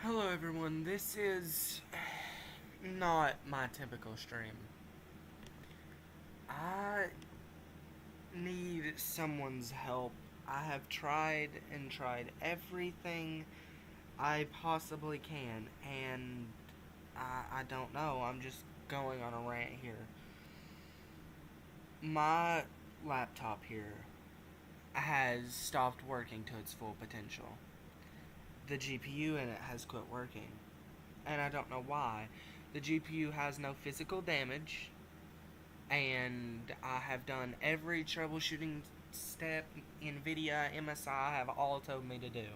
Hello everyone, this is not my typical stream. I need someone's help. I have tried and tried everything I possibly can, and I don't know. I'm just going on a rant here. My laptop here has stopped working to its full potential. The GPU in it has quit working, and I don't know why. The GPU has no physical damage, and I have done every troubleshooting step NVIDIA, MSI have all told me to do.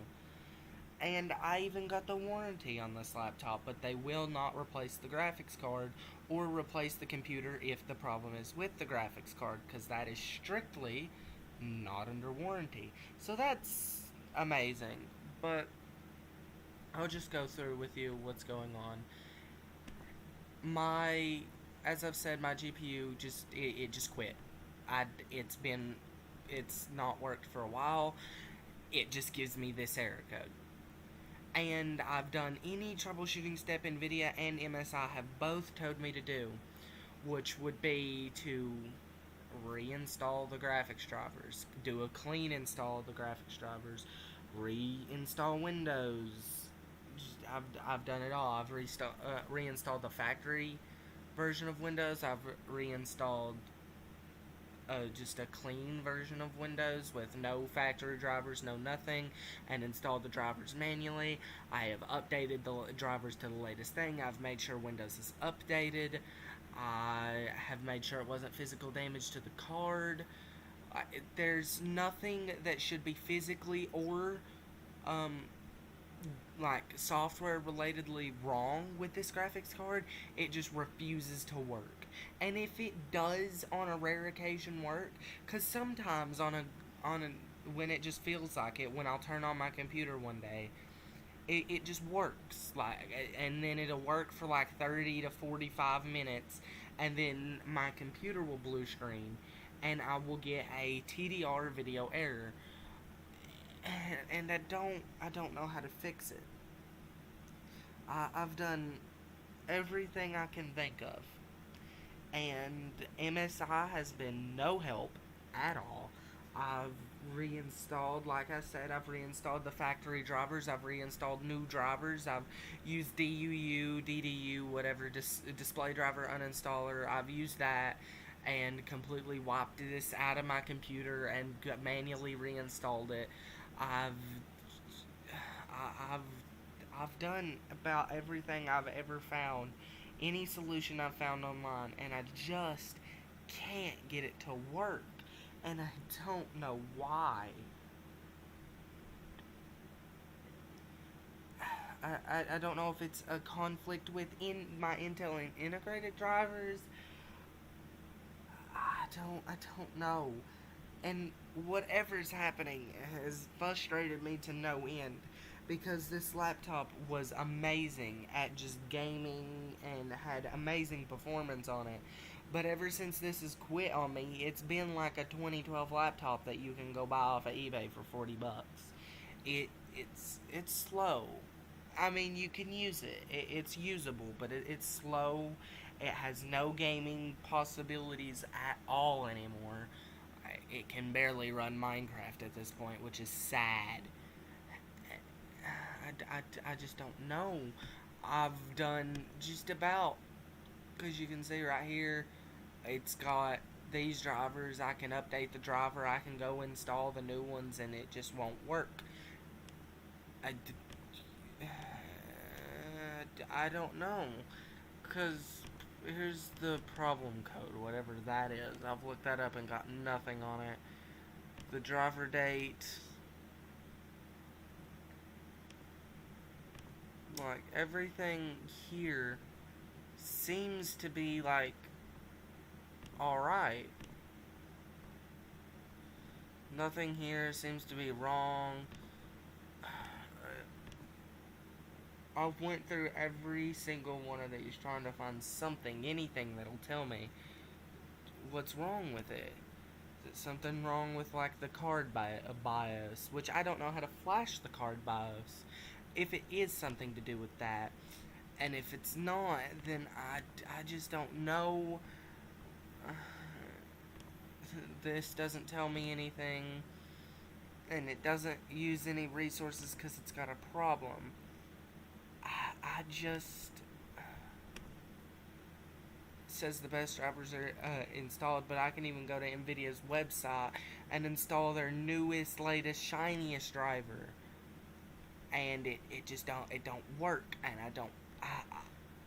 And I even got the warranty on this laptop, but they will not replace the graphics card or replace the computer if the problem is with the graphics card, because that is strictly not under warranty. So that's amazing. But I'll just go through with you what's going on. My, as I've said, my GPU it just quit. It's not worked for a while. It just gives me this error code. And I've done any troubleshooting step NVIDIA and MSI have both told me to do, which would be to reinstall the graphics drivers, do a clean install of the graphics drivers, reinstall Windows. I've done it all. I've reinstalled the factory version of Windows. I've reinstalled just a clean version of Windows with no factory drivers, no nothing, and installed the drivers manually. I have updated the drivers to the latest thing. I've made sure Windows is updated. I have made sure it wasn't physical damage to the card. There's nothing that should be physically or um, like software relatedly wrong with this graphics card. It just refuses to work. And if it does on a rare occasion work, because sometimes on a when it just feels like it, when I'll turn on my computer one day, it just works, like, and then it'll work for like 30 to 45 minutes, and then my computer will blue screen and I will get a TDR video error, and I don't know how to fix it. I've done everything I can think of, and MSI has been no help at all. I've reinstalled, like I said, I've reinstalled the factory drivers, I've reinstalled new drivers, I've used DUU, DDU, whatever, display driver uninstaller, I've used that and completely wiped this out of my computer and manually reinstalled it. I've I've I've done about everything I've ever found, any solution I've found online, and I just can't get it to work. And I don't know why. I don't know if it's a conflict within my Intel and integrated drivers. I don't know. And whatever's happening has frustrated me to no end, because this laptop was amazing at just gaming and had amazing performance on it. But ever since this has quit on me, it's been like a 2012 laptop that you can go buy off of eBay for $40. It's slow. I mean, you can use it. It's usable, but it's slow. It has no gaming possibilities at all anymore. It can barely run Minecraft at this point, which is sad. I just don't know. I've done just about, because you can see right here, it's got these drivers. I can update the driver, I can go install the new ones, and it just won't work. I, I don't know, because here's the problem code, whatever that is. I've looked that up and got nothing on it. The driver date, like, everything here seems to be, like, alright. Nothing here seems to be wrong. I went through every single one of these trying to find something, anything that'll tell me what's wrong with it. Is it something wrong with, like, the card BIOS, which I don't know how to flash the card BIOS. if it is something to do with that. And if it's not, then I just don't know. This doesn't tell me anything, and it doesn't use any resources because it's got a problem. I just says the best drivers are installed, but I can even go to NVIDIA's website and install their newest, latest, shiniest driver, and it just don't work, and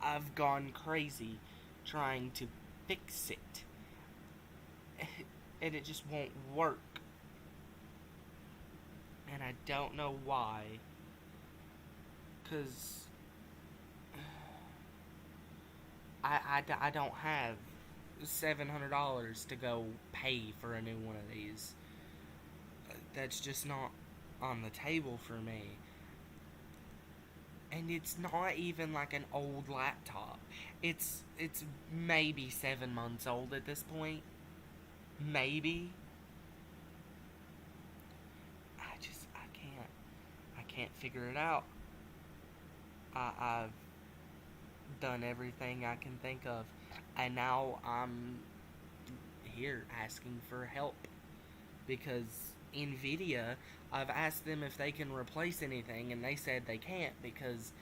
I've gone crazy trying to fix it, and it just won't work, and I don't know why, because I don't have $700 to go pay for a new one of these. That's just not on the table for me. And it's not even like an old laptop. It's maybe 7 months old at this point. Maybe. I can't figure it out. I've done everything I can think of, and now I'm here asking for help, because NVIDIA, I've asked them if they can replace anything, and they said they can't because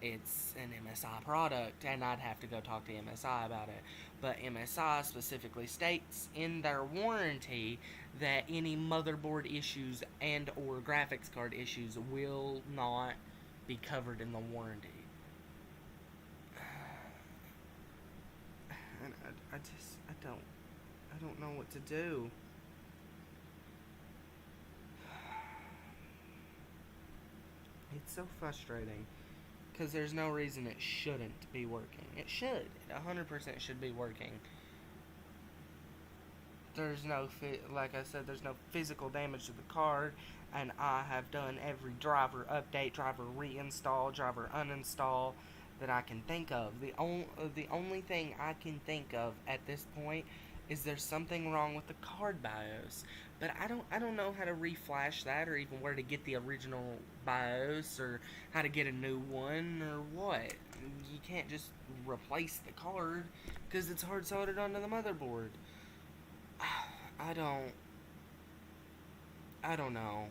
it's an MSI product, and I'd have to go talk to MSI about it. But MSI specifically states in their warranty that any motherboard issues and or graphics card issues will not be covered in the warranty. And I don't know what to do. It's so frustrating, because there's no reason it shouldn't be working. It should. It 100% should be working. There's no, like I said, there's no physical damage to the card, and I have done every driver update, driver reinstall, driver uninstall that I can think of. The only thing I can think of at this point is there's something wrong with the card BIOS, but I don't know how to reflash that, or even where to get the original BIOS, or how to get a new one, or what. You can't just replace the card because it's hard soldered onto the motherboard. I don't know.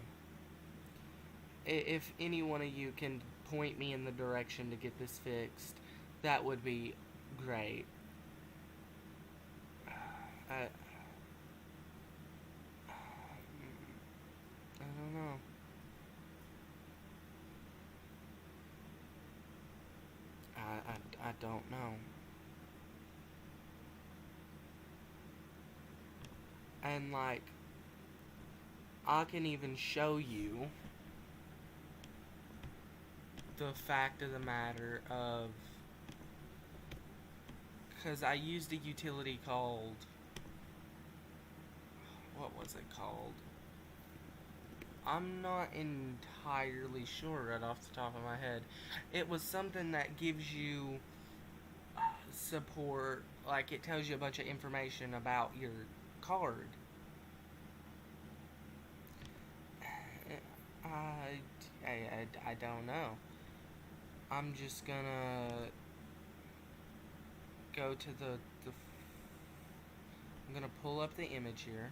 If any one of you can point me in the direction to get this fixed, that would be great. I don't know. I don't know. And like, I can even show you the fact of the matter of, because I used a utility called, what was it called? I'm not entirely sure right off the top of my head. It was something that gives you support, like it tells you a bunch of information about your card. I don't know. I'm just gonna go to I'm gonna pull up the image here.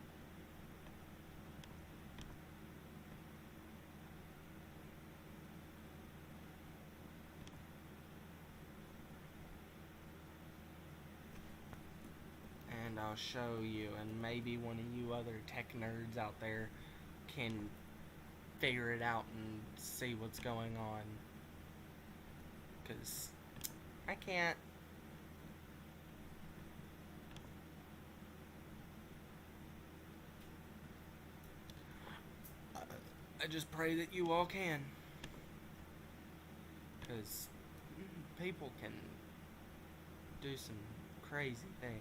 And I'll show you, and maybe one of you other tech nerds out there can figure it out and see what's going on. Because I can't. I just pray that you all can. Because people can do some crazy things.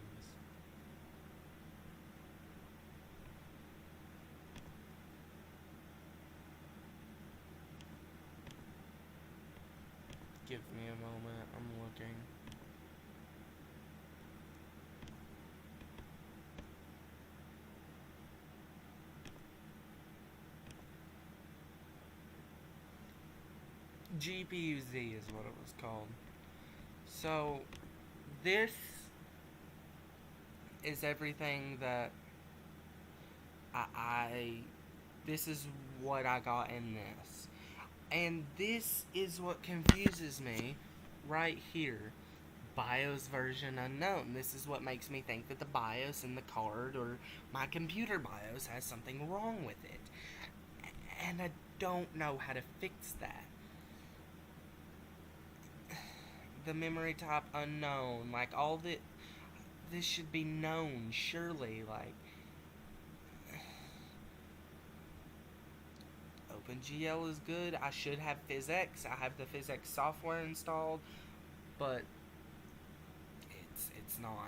Give me a moment, I'm looking. GPU-Z is what it was called. So, this is everything that this is what I got in this. And this is what confuses me right here. BIOS version unknown. This is what makes me think that the BIOS in the card or my computer BIOS has something wrong with it. And I don't know how to fix that. The memory type unknown. Like, all that. This should be known, surely. Like, OpenGL is good. I should have PhysX. I have the PhysX software installed, but it's not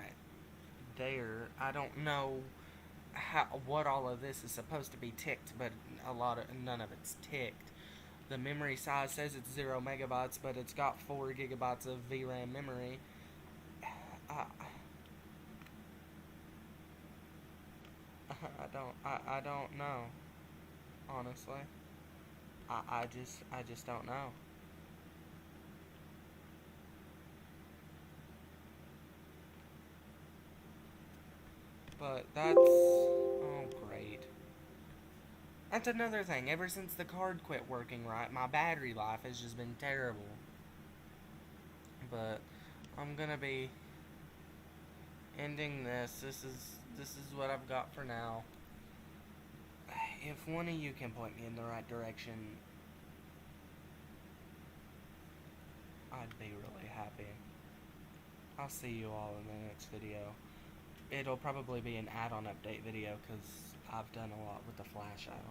there. I don't know what all of this is supposed to be ticked, but none of it's ticked. The memory size says it's 0 megabytes, but it's got 4 gigabytes of VRAM memory. I don't know, honestly. I just don't know. But oh great. That's another thing. Ever since the card quit working right, my battery life has just been terrible. But I'm gonna be ending this. This is what I've got for now. If one of you can point me in the right direction, I'd be really happy. I'll see you all in the next video. It'll probably be an add-on update video because I've done a lot with the Flash add-on.